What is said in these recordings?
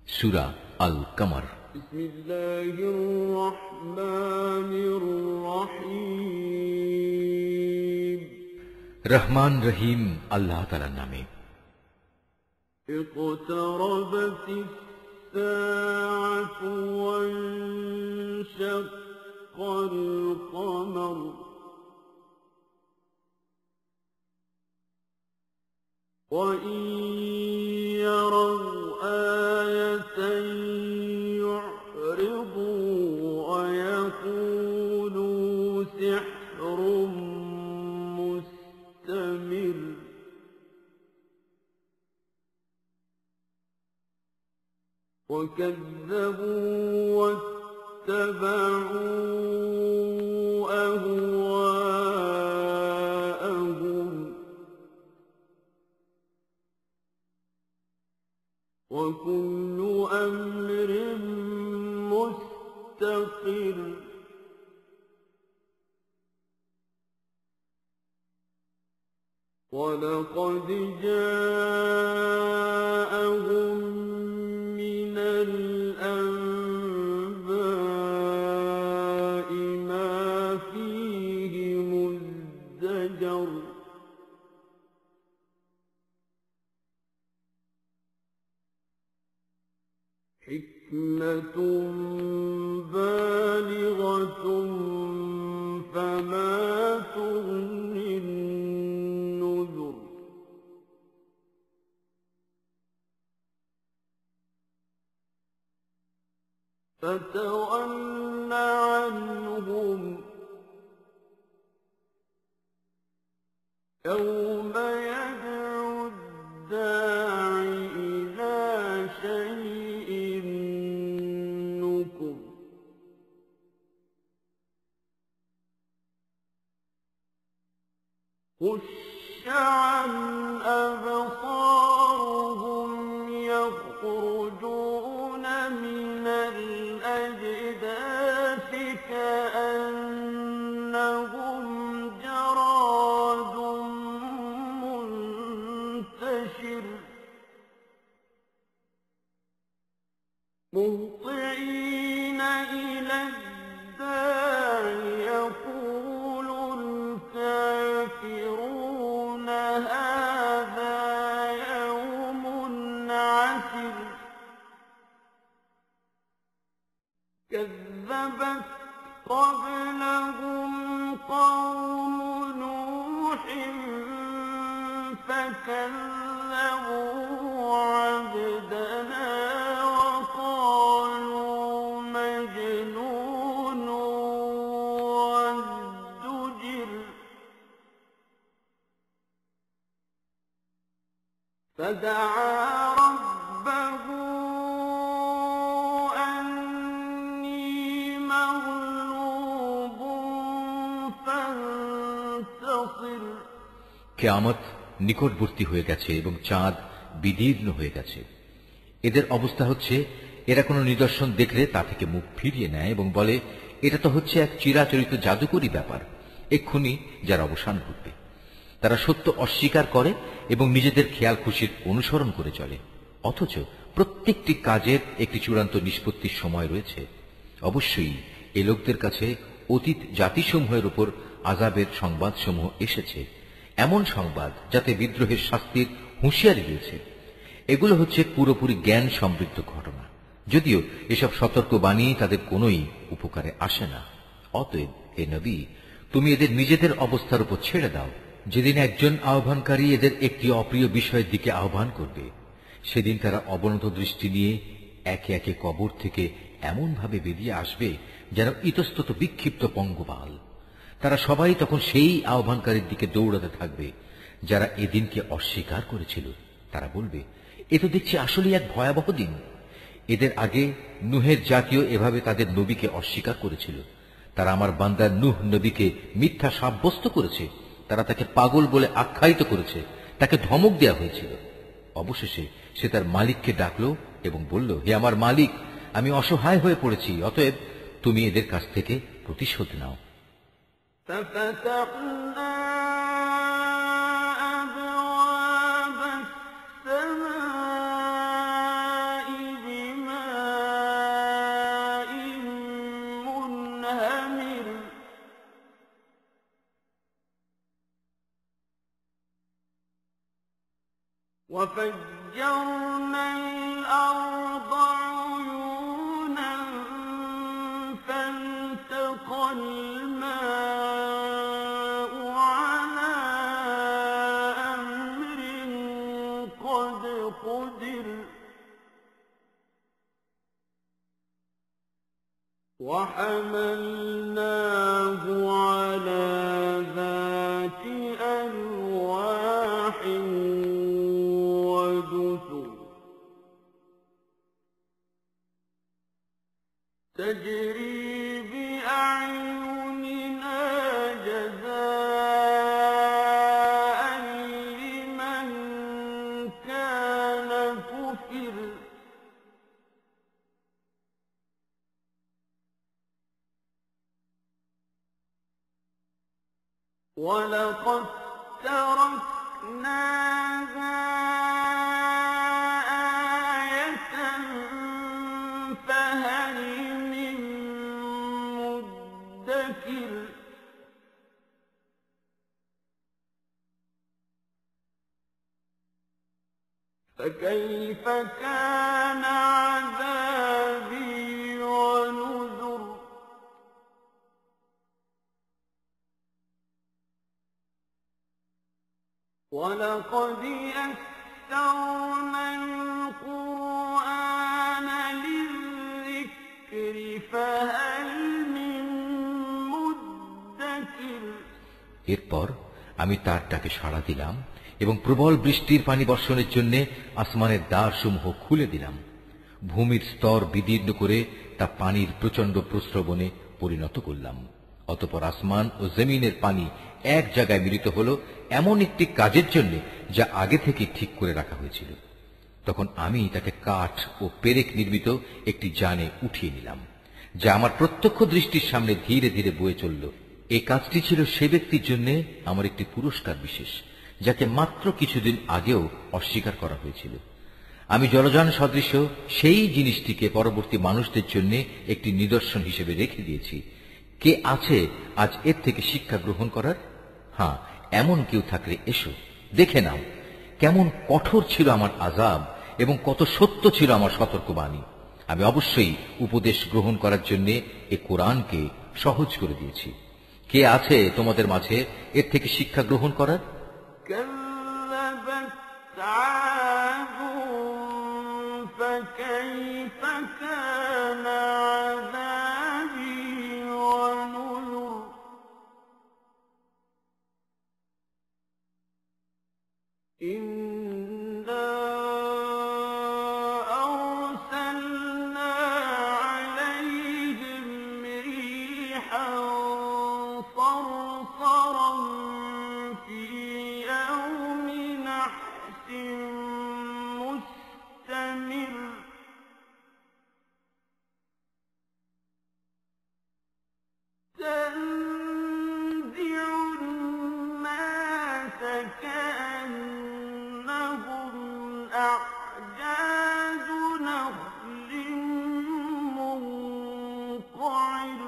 সূরা আল কমর। বিসমিল্লাহির রহমানির রহিম। রহমান রহিম আল্লাহ তাআলার নামে। ইকতারাবাতিস সাআতু ওয়ানশাক্কাল কমর। وَإِن يَرَوْا آيَةً يُعْرِضُوا وَيَقُولُوا سِحْرٌ مُسْتَمِرٌّ وَكَذَّبُوا وَاتَّبَعُوا أَهْوَاءَهُمْ وَكُلُّ أَمْرٍ مُسْتَقِرٌّ وَلَقَدْ جَاءَهُم مِّنَ الْأَنبَاءِ مَا فِيهِ مُزْدَجَرٌ حِكْمَةٌ بَالِغَةٌ فَمَا تُغْنِ النُّذُرُ فَتَوَلَّ عَنْهُمْ يَوْمَ يَدْعُ الدَّاعِ إِلَىٰ شَيْءٍ نُّكُرٍ خُشَّ عَنْ أَبْصَارُهُمْ يَخْرُجُونَ مِنَ الْأَجْدَاثِ كَأَنَّهُمْ جَرَادٌ مُّنتَشِرٌ مُهْطِعِينَ إِلَى الدَّاعِ يَقُولُ الْكَافِرُونَ هَٰذَا يَوْمٌ عَسِرٌ كَذَّبَتْ قَبْلَهُمْ قَوْمُ نُوحٍ فَكَذَّبُوا عَبْدَنَا وَقَالُوا مَجْنُونٌ وَازْدُجِرَ فَدَعَا رَبَّهُ أَنِّي مَغْلُوبٌ فَانتَصِرْ কিয়ামত নিকটবর্তী হয়ে গেছে এবং চাঁদ বিদীর্ণ হয়ে গেছে। এদের অবস্থা হচ্ছে, এরা কোনো নিদর্শন দেখলে তা থেকে মুখ ফিরিয়ে নেয় এবং বলে, এটা তো হচ্ছে এক চিরাচরিত জাদুকরী ব্যাপার, এক্ষুনি যার অবসান ঘটবে। তারা সত্য অস্বীকার করে এবং নিজেদের খেয়াল খুশির অনুসরণ করে চলে, অথচ প্রত্যেকটি কাজের একটি চূড়ান্ত নিষ্পত্তির সময় রয়েছে। অবশ্যই এ লোকদের কাছে অতীত জাতিসমূহের উপর আযাবের সংবাদসমূহ এসেছে, এমন সংবাদ যাতে বিদ্রোহের শাস্তির হুঁশিয়ারি রয়েছে। এগুলো হচ্ছে পুরোপুরি জ্ঞান সমৃদ্ধ ঘটনা, যদিও এসব সতর্ক বাণী তাদের কোনোই উপকারে আসে না। অতএব হে নবী, তুমি এদের নিজেদের অবস্থার উপর ছেড়ে দাও। যেদিন একজন আহ্বানকারী এদের একটি অপ্রিয় বিষয়ের দিকে আহ্বান করবে, সেদিন তারা অবনত দৃষ্টি নিয়ে একে একে কবর থেকে এমন ভাবে বেরিয়ে আসবে যেন ইতস্তত বিক্ষিপ্ত পঙ্গপাল। তারা সবাই তখন সেই আহ্বানকারীর দিকে দৌড়াতে থাকবে যারা এদিনকে অস্বীকার করেছিল। তারা বলবে, এ তো দেখছি আসলে এক ভয়াবহ দিন। এদের আগে নূহের জাতীয় এভাবে তাদের নবীকে অস্বীকার করেছিল। তারা আমার বান্দা নূহ নবীকে মিথ্যা সাব্যস্ত করেছে, তারা তাকে পাগল বলে আখ্যায়িত করেছে, তাকে ধমক দেয়া হয়েছিল। অবশেষে সে তার মালিককে ডাকল এবং বলল, হে আমার মালিক, আমি অসহায় হয়ে পড়েছি, অতএব তুমি এদের কাছ থেকে প্রতিশোধ নাও। ففتحنا أبواب السماء وفجرنا الأرض عيونا فالتقى الماء على أمر قد قدر وحملناه على ذات ألواح ودسر تجري بأعيننا جزاء لمن كان كفر ولقد تركناها آية فهل من مدكر فكيف كان عذابي ونذر ولقد يسرنا القرآن للذكر فهل من مدكر এরপর আমি তার ডাকে সাড়া দিলাম এবং প্রবল বৃষ্টির পানি বর্ষণের জন্য আসমানের দ্বারসমূহ খুলে দিলাম। ভূমির স্তর বিদীর্ণ করে তা পানির প্রচন্ড প্রস্রবণে পরিণত করলাম। অতঃপর আসমান ও জমিনের পানি এক জায়গায় মিলিত হল এমন একটি কাজের জন্য যা আগে থেকে ঠিক করে রাখা হয়েছিল। তখন আমি তাকে কাঠ ও পেরেক নির্মিত একটি যানে উঠিয়ে নিলাম, যা আমার প্রত্যক্ষ দৃষ্টির সামনে ধীরে ধীরে বয়ে চলল। এই কাজটি ছিল সে ব্যক্তির জন্য আমার একটি পুরস্কার বিশেষ, যাকে মাত্র কিছুদিন আগেও অস্বীকার করা হয়েছিল। আমি জলযান সদৃশ সেই জিনিসটিকে পরবর্তী মানুষদের জন্য একটি নিদর্শন হিসেবে রেখে দিয়েছি। কে আছে আজ এর থেকে শিক্ষা গ্রহণ করার? হ্যাঁ, এমন কেউ থাকলে এসো, দেখে নাও কেমন কঠোর ছিল আমার আযাব এবং কত সত্য ছিল আমার সতর্কবাণী। আমি অবশ্যই উপদেশ গ্রহণ করার জন্য এ কোরআনকে সহজ করে দিয়েছি। কে আছে তোমাদের মাঝে এর থেকে শিক্ষা গ্রহণ করার? كذبت عاد فكيف كان عذابي ونذر إنا أرسلنا عليهم ريحا صرصرا في يوم نحس مستمر تنزع الناس كأنهم أعجاز نخل منقعر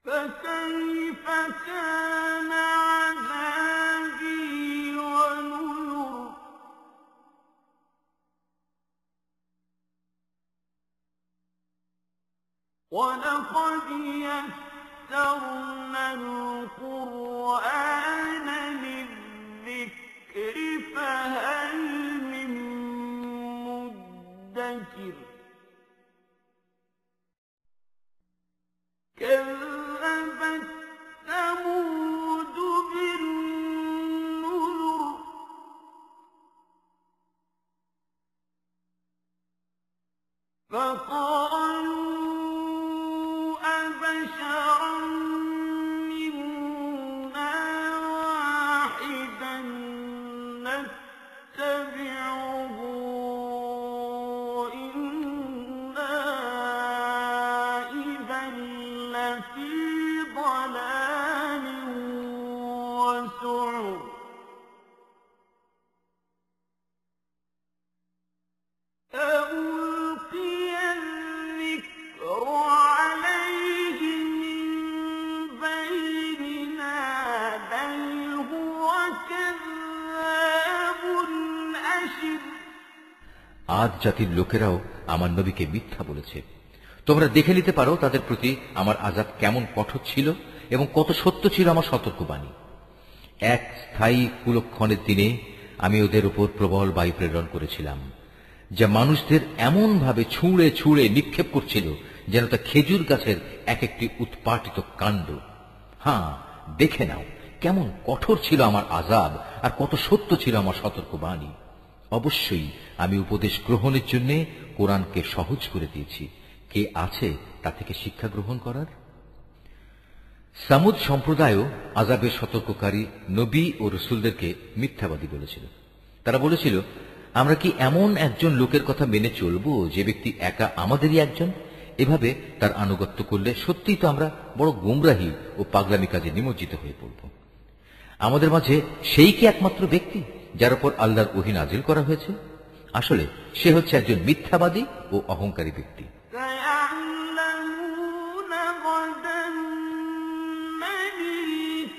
فكيف كان عذابي ونذر ولقد يسرنا القرآن للذكر فهل من مدكر كذبت ثمود بالنذر فقالوا أبشرا منا আদ জাতির লোকেরাও আমার নবীকে মিথ্যা বলেছে। তোমরা দেখে নিতে পারো তাদের প্রতি আমার আযাব কেমন কঠোর ছিল এবং কত সত্য ছিল আমার সতর্কবাণী। এক স্থায়ী কুলক্ষণের দিনে আমি ওদের উপর প্রবল বায়ু প্রেরণ করেছিলাম, যা মানুষদের এমন ভাবে ছুঁড়ে ছুঁড়ে নিক্ষেপ করছিল যেন তা খেজুর গাছের এক একটি উৎপাটিত কাণ্ড। হ্যাঁ, দেখে নাও কেমন কঠোর ছিল আমার আযাব আর কত সত্য ছিল আমার সতর্কবাণী। অবশ্যই আমি উপদেশ গ্রহণের জন্য কোরআনকে সহজ করে দিয়েছি। কে আছে তা থেকে শিক্ষা গ্রহণ করার? সামুদ সম্প্রদায়ও আযাবের সতর্ককারী নবী ও রসুলদেরকে মিথ্যাবাদী বলেছিল। তারা বলেছিল, আমরা কি এমন একজন লোকের কথা মেনে চলব যে ব্যক্তি একা আমাদেরই একজন? এভাবে তার আনুগত্য করলে সত্যিই তো আমরা বড় গুমরাহী ও পাগলামি কাজে নিমজ্জিত হয়ে পড়ব। আমাদের মাঝে সেই কি একমাত্র ব্যক্তি যার উপর আল্লাহর ওহী নাজিল করা হয়েছে? আসলে সে হচ্ছে একজন মিথ্যাবাদী ও অহংকারী ব্যক্তি। سيعلمون غدا من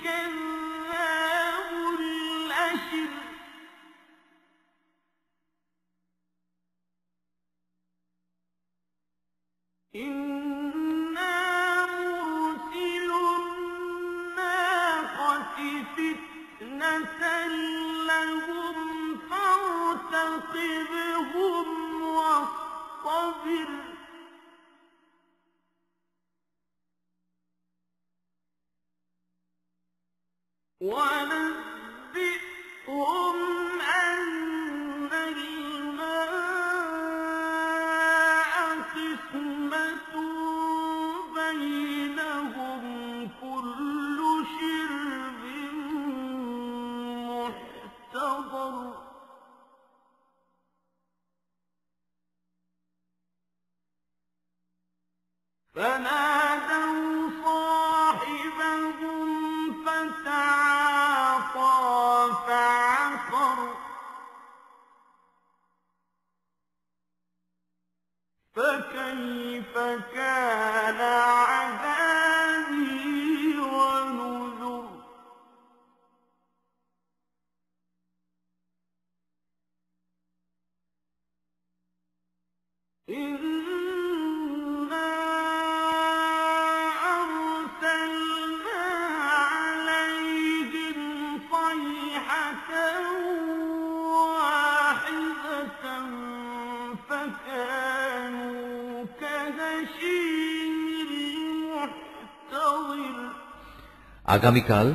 الكذاب الأشر إنا مرسل الناقة فتنة لهم فارتقبهم واصطبر ونبئهم أن الماء قسمة بينهم كل شرب محتضر فنادوا صاحبهم فتعاطى فعقر فكيف كان عذابي ونذر إنا أرسلنا عليهم صيحة واحدة فكانوا كهشيم المحتضر আগামীকাল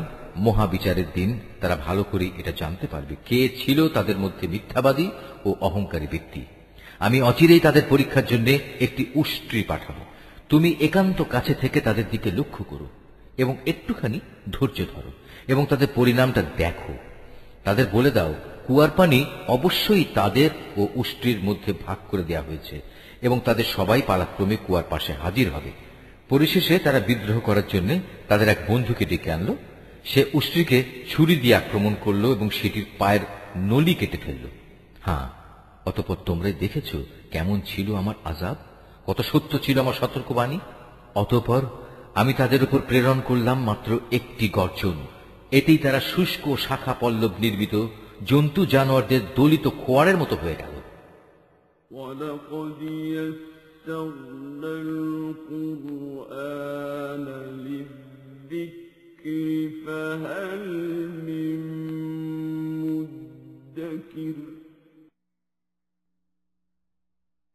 মহাবিচারের দিন তারা ভালো করে এটা জানতে পারবে কে ছিল তাদের মধ্যে মিথ্যাবাদী ও অহংকারী ব্যক্তি। আমি অচিরেই তাদের পরীক্ষার জন্য একটি উষ্ট্রি পাঠাবো। তুমি একান্ত কাছে থেকে তাদের দিকে লক্ষ্য করো এবং একটুখানি ধৈর্য ধরো এবং তাদের পরিণামটা দেখো। তাদের বলে দাও, কুয়ার পানি অবশ্যই তাদের ও উষ্ট্রির মধ্যে ভাগ করে দেওয়া হয়েছে এবং তাদের সবাই পালাক্রমে কুয়ার পাশে হাজির হবে। পরিশেষে তারা বিদ্রোহ করার জন্য তাদের এক বন্ধুকে ডেকে আনলো। সে উষ্ট্রিকে ছুরি দিয়ে আক্রমণ করলো এবং সেটির পায়ের নলি কেটে ফেলল। হ্যাঁ, অতঃপর তোমরাই দেখেছ কেমন ছিল আমার আযাব, কত সত্য ছিল আমার সতর্কবাণী। অতঃপর আমি তাদের উপর প্রেরণ করলাম মাত্র একটি গর্জন। এতেই তারা শুষ্ক শাখা পল্লব নির্মিত জন্তু জানোয়ারদের দলিত খোয়ারের মতো হয়ে গেল। ولقد يسرنا القرآن للذكر فهل من مدكر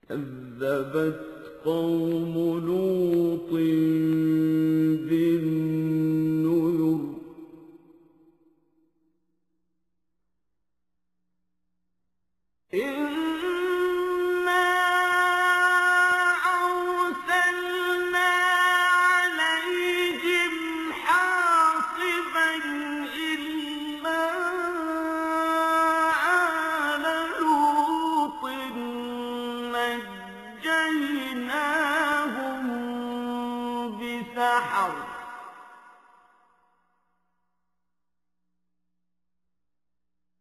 كذبت قوم لوط بالنذر إنا أرسلنا عليهم حاصبا إلا آل لوط نجيناهم بسحر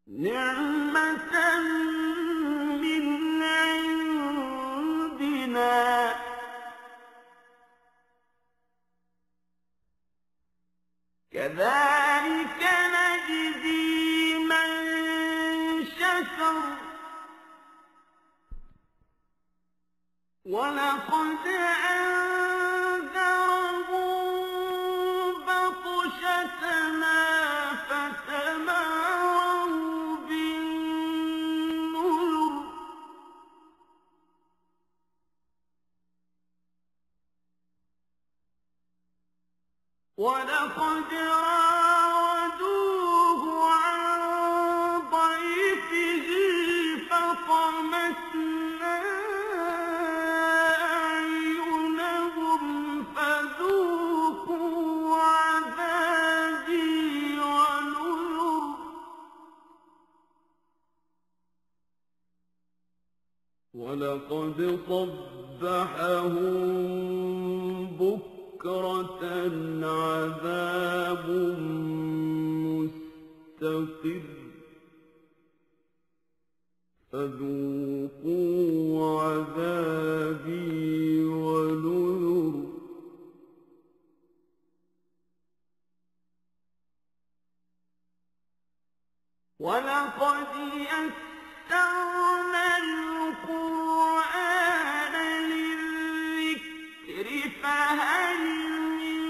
نعمة من عندنا كذلك نجزي من شكر ولقد أنذرهم بطشتنا فتماروا بالنذر ولقد راودوه عن ضيفه فطمسنا أعينهم فذوقوا عذابي ونذر ولقد صبحهم بكرة عذاب مستقر فذوقوا عذابي ونذر ولقد يسرنا القرآن للذكر فهل من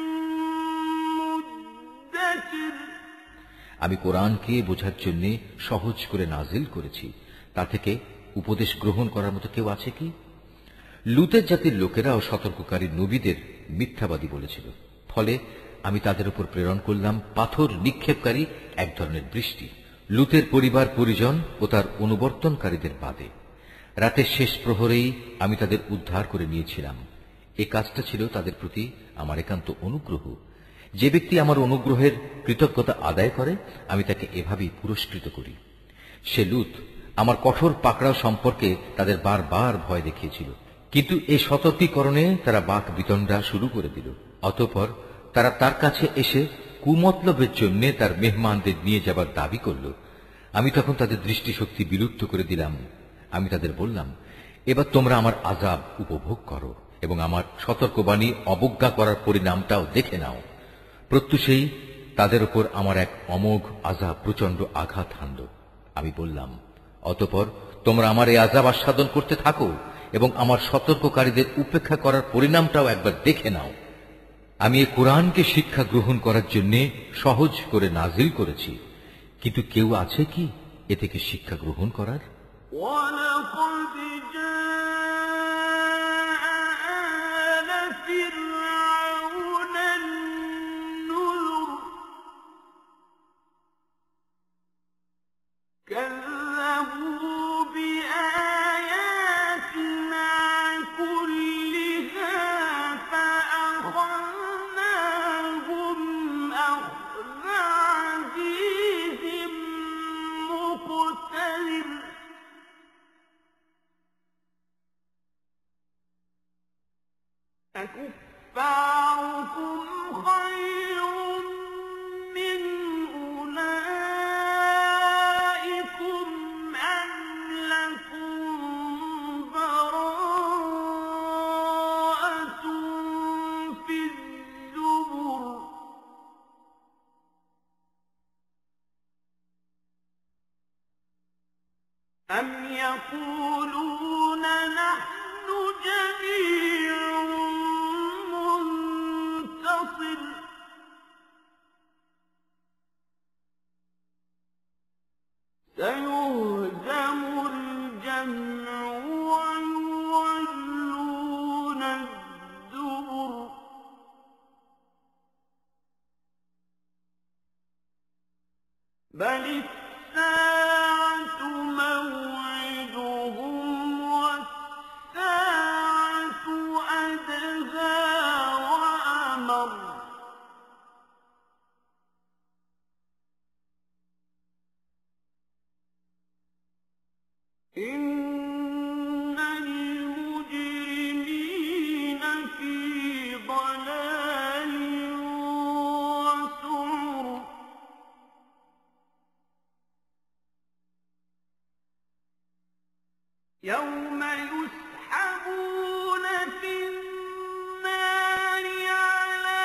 مدكر আমি কোরআনকে বোঝার জন্য সহজ করে নাজিল করেছি, তা থেকে উপদেশ গ্রহণ করার মতো কেউ আছে কি? লুতের জাতির লোকেরাও সতর্ককারী নবীদের মিথ্যাবাদী বলেছিল। ফলে আমি তাদের উপর প্রেরণ করলাম পাথর নিক্ষেপকারী এক ধরনের বৃষ্টি, লুতের পরিবার পরিজন ও তার অনুবর্তনকারীদের বাদে। রাতের শেষ প্রহরেই আমি তাদের উদ্ধার করে নিয়েছিলাম। এ কাজটা ছিল তাদের প্রতি আমার একান্ত অনুগ্রহ। যে ব্যক্তি আমার অনুগ্রহের কৃতজ্ঞতা আদায় করে, আমি তাকে এভাবেই পুরস্কৃত করি। সে লুত আমার কঠোর পাকড়াও সম্পর্কে তাদের বারবার ভয় দেখিয়েছিল, কিন্তু এই সতর্কীকরণে তারা বাক বিতণ্ডা শুরু করে দিল। অতঃপর তারা তার কাছে এসে কুমতলবের জন্য তার মেহমানদের নিয়ে যাবার দাবি করল। আমি তখন তাদের দৃষ্টিশক্তি বিলুপ্ত করে দিলাম। আমি তাদের বললাম, এবার তোমরা আমার আযাব উপভোগ করো এবং আমার সতর্কবাণী অবজ্ঞা করার পরিণামটাও দেখে নাও। প্রত্যুষেই তাদের উপর আমার এক অমোঘ আযাব প্রচন্ড আঘাত হানল। আমি বললাম, অতঃপর তোমরা আমার এই আযাব আস্বাদন করতে থাকো এবং আমার সতর্ককারীদের উপেক্ষা করার পরিণামটাও একবার দেখে নাও। আমি এই কোরআনকে শিক্ষা গ্রহণ করার জন্য সহজ করে নাজিল করেছি, কিন্তু কেউ আছে কি এ থেকে শিক্ষা গ্রহণ করার? ولقد جاء آل فرعون النذر كذبوا بآياتنا كلها فأخذناهم أخذ عزيز مقتدر أكفاركم خير من أولئكم أم لكم براءة في الزبر أم يقولون نحن جميع منتصر سيهزم الجمع ويولون الدبر بل الساعة موعدهم والساعة أدهى وأمر إن المجرمين في ضلال وسعر يوم يسحبون في النار على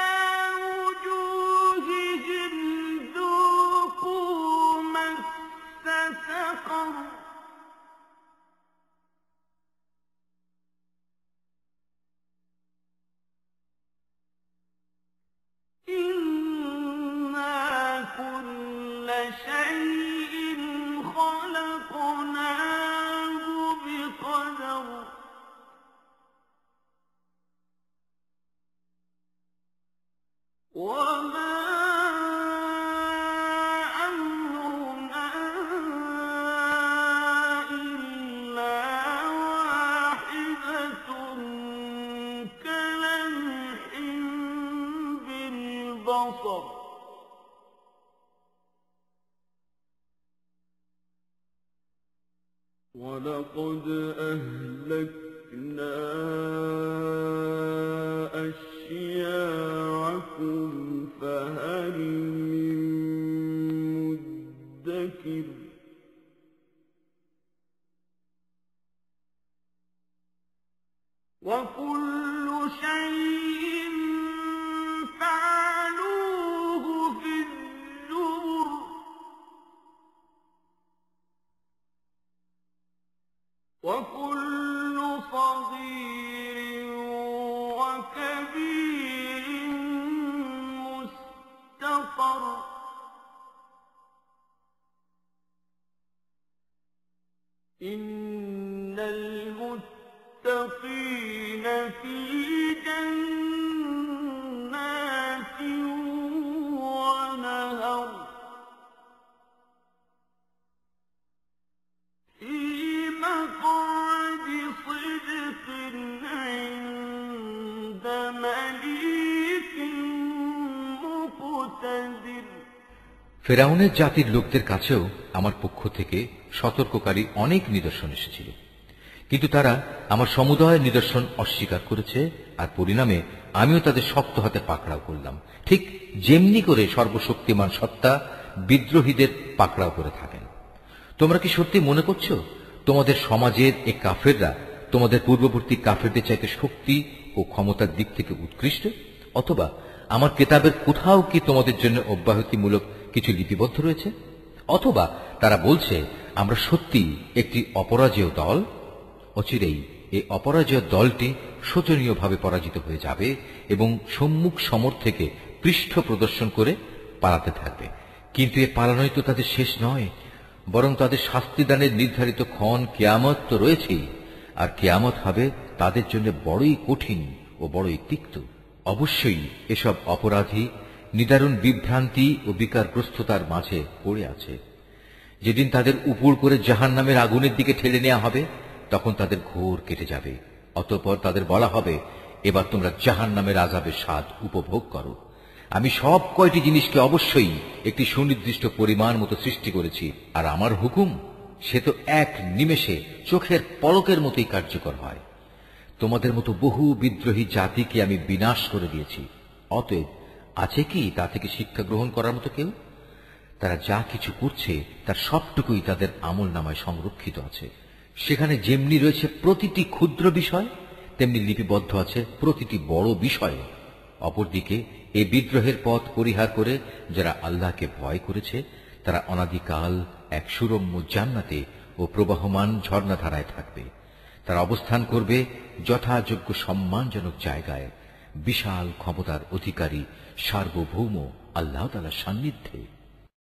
وجوههم ذوقوا مس سقر شيء خلقناه بقدر وما أمرنا إلا واحدة كلمح بالبصر ولقد أهلكنا أشياعكم فهل من مدكر وكل شيء فعلوه في الزبر وكل صغير وكبير مستقر إن المتقين في جنات ونهر في مقعد صدق عند مليك مقتدر ফেরাউনের জাতির লোকদের কাছেও আমার পক্ষ থেকে সতর্ককারী অনেক নিদর্শন এসেছিল, কিন্তু তারা আমার সমুদয় নিদর্শন অস্বীকার করেছে, আর পরিণামে আমিও তাদের শক্ত হাতে পাকড়াও করলাম, ঠিক যেমনি করে সর্বশক্তিমান সত্তা বিদ্রোহীদের পাকড়াও করে থাকেন। তোমরা কি সত্যি মনে করছো তোমাদের সমাজের এই কাফেররা তোমাদের পূর্ববর্তী কাফেরদের চাইতে শক্তি ও ক্ষমতার দিক থেকে উৎকৃষ্ট? অথবা আমার কিতাবের কোথাও কি তোমাদের জন্য অব্যাহতিমূলক কিছু লিপিবদ্ধ রয়েছে? অথবা তারা বলছে আমরা সত্যি একটি অপরাজেয় দল? অচিরেই এই অপরাজেয় দলটি শোচনীয়ভাবে পরাজিত হয়ে যাবে এবং সম্মুখ সমর থেকে পৃষ্ঠ প্রদর্শন করে পালাতে থাকবে। কিন্তু এ পালানোই তো তাদের শেষ নয়, বরং তাদের শাস্তিদানের নির্ধারিত ক্ষণ কিয়ামত তো রয়েছেই, আর কিয়ামত হবে তাদের জন্য বড়ই কঠিন ও বড়ই তিক্ত। অবশ্যই এসব অপরাধী নিদারুণ বিভ্রান্তি ও বিকারগ্রস্ততার মাঝে পড়ে আছে। যেদিন তাদের উপর করে জাহান্নামের আগুনের দিকে ঠেলে নেওয়া হবে, তখন তাদের ঘোর কেটে যাবে। অতঃপর তাদের বলা হবে, এবার তোমরা জাহান্নামের আযাবের স্বাদ উপভোগ করো। আমি সব কয়টি জিনিসকে অবশ্যই একটি সুনির্দিষ্ট পরিমাণ মতো সৃষ্টি করেছি, আর আমার হুকুম সে তো এক নিমেষে চোখের পলকের মতোই কার্যকর হয়। তোমাদের মতো বহু বিদ্রোহী জাতিকে আমি বিনাশ করে দিয়েছি। অতএব আছে কি তা থেকে শিক্ষা গ্রহণ করার মতো কেউ? তারা যা কিছু করছে তার সবটুকুই তাদের আমলনামায় সংরক্ষিত আছে। সেখানে যেমনি রয়েছে প্রতিটি ক্ষুদ্র বিষয়, তেমনি লিপিবদ্ধ আছে প্রতিটি বড় বিষয়। অপরদিকে এই বিদ্রোহের পথ পরিহার করে যারা আল্লাহকে ভয় করেছে, তারা অনাদিকাল এক সুরম্য জান্নাতে ও প্রবাহমান ঝর্ণাধারায় থাকবে। তারা অবস্থান করবে যথাযোগ্য সম্মানজনক জায়গায়, বিশাল ক্ষমতার অধিকারী সার্বভৌম আল্লাহ তাআলার সান্নিধ্যে।